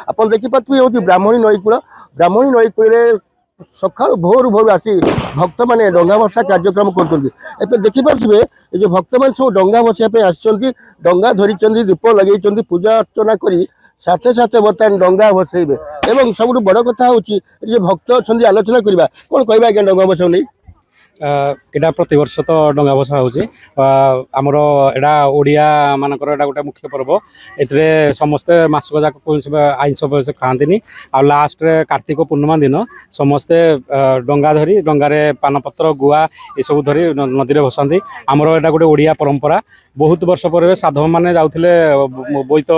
आप देखिपे हूँ ब्राह्मणी नईकूल ब्राह्मणी नईकूल सका भोर भोर आसी भक्त मैंने डंगा भसा कार्यक्रम कर देखिपे जो भक्त मैंने सब डंगा भसाई आसछन्ति डंगा धरी दीप लगे पूजा अर्चना कर साथे साथे बर्तमान डंगा भसेबे एवं सब बड़ कथा हूँ भक्त अच्छा आलोचना करवा कौन कह आज्ञा डंगा भसा नहीं एटा प्रति वर्ष तो डंगा भसा होची आमर एटा ओडिया मानकर एटा गोटे मुख्य पर्व एतरे समस्ते मासक जाक आइंस खाआंतिनी आ लास्ट रे कार्तिक पूर्णिमा दिन समस्ते डंगा धरी डंगारे पानपत्र गुआ ये सब धरी नदी रे भसांती आमर एटा गोटे ओडिया परंपरा बहुत वर्ष पर साधव माने जाउथिले बोईत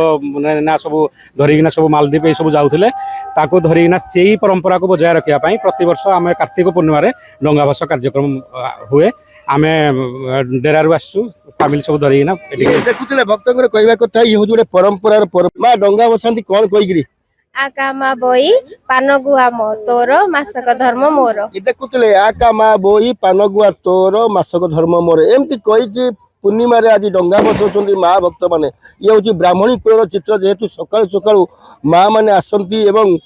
ना सब धरिकिना सब मालदीप ये सब जाउथिले ताको धरिकिना सेही परंपरा को बजाय रखिया पई प्रति वर्ष आमे कार्तिक पूर्णिमा रे डंगा भसा कार्यक्रम हुए आमे डेरारु आसु फैमिली सब धरिकिना देखुले भक्तंकर कहवा कथा ये जो परंपरार मा डंगा भसांती कोन कहिगिरी आका मा बोई पानगुआ मो तोर मासक धर्म मोर देखुले आका मा बोई पानगुआ तोर मासक धर्म मोर एमती कही कि पूर्णिमा रे आज डंगा भसाउछन्ती माँ भक्त माने ये हूँ ब्राह्मणी कूलर चित्र जेहेतु सकाळु सकाळु माँ माने आसंती एवं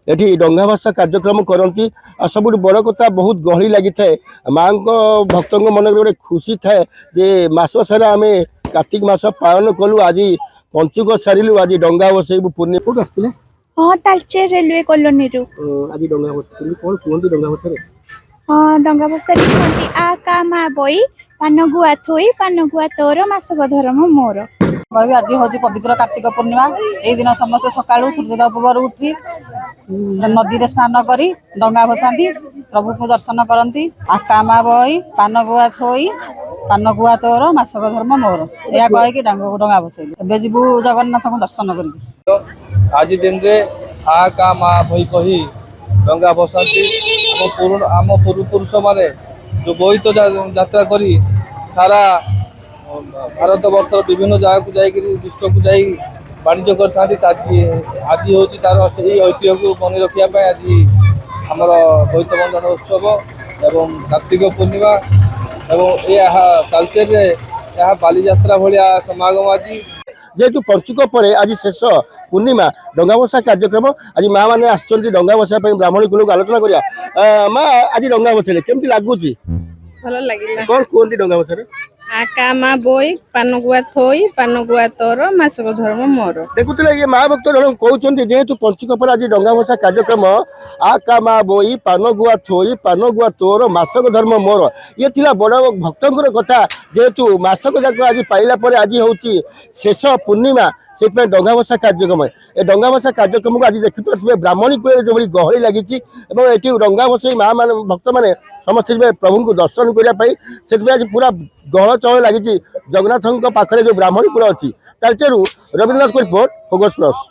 एठी डंगा भसा कार्यक्रम करती आ सब बड़ कथा बहुत गहली लगी थाए माँ भक्त मन गोटे खुशी थाए जे मास सारा आम कार्तिक मास पालन कलु आज पंचुक सारू आज डंगा भसैबू पूर्णिमा कौट आसते हाँ तालचेर रेलवे कॉलोनी रु आज डंगा भसा कौन कहते डंगा भसा हाँ डंगा भसा आ का मा बोई पानगुआ थोई पानगुआ तोर मासक धर्म मोर कहबी आज हूँ पवित्र कार्तिक पूर्णिमा यही दिन समस्त सका सूर्योदय पूर्व उठी नदी रे स्नान करी डंगा भसाती प्रभु को दर्शन करती आकामा बई पानगुआ थोई पानगुआ तोर मासक धर्म मोर यह कहीकि डंगा भसैली एबे जीवु जगन्नाथ को दर्शन करी आज दिन रे आ का मा भई कही डंगा भसाती आम पूर्व पुरुष माने जो बोईत यात्रा करी सारा भारत वर्ष विभिन्न जगह को जाकर विश्व को जा वाणिज्य कर आज हूँ तार से ऐतिह्य को मन रखापी आज आमर बोईत बंधन उत्सव एवं कार्तिक पूर्णिमा एवं कल्चर यह बालीजात्रा भाया समागम आज जेहेतु पंचुक पर आज शेष पूर्णिमा डंगा भसा कार्यक्रम आज माँ मैंने आसछन्ति डंगा भसा ब्राह्मणी कूल को आलोचना करिया माँ आज डंगा भसेले केमती लगुच भल लगे कौन कहते डंगा भसा आका मा बोई पानगुआ थोई पानगुआ तोर मासक धर्म मोर देखुले ये माँ भक्त जन कहते जेहेतु पंचुक पर आज डंगा भसा कार्यक्रम आका मा बोई पानगुआ थोई पानगुआ तोर मासक धर्म मोर ये थिला बड़ भक्तर कथा जेहेतु मासक जाक आज पाइला पर आज हूँ शेष पूर्णिमा से डंगा भसा कार्यक्रम ए डंगा भसा कार्यक्रम को आज देखिपे ब्राह्मणी कूल जो गहली लगी ये डंगा भसई माँ मान भक्त मैंने समस्त प्रभु को दर्शन करने से आज पूरा गहल चहल लगी जगन्नाथ पाखे जो ब्राह्मणी कूल अच्छी तालचेरू रवींद्रनाथ को रिपोर्ट फोकस प्लस।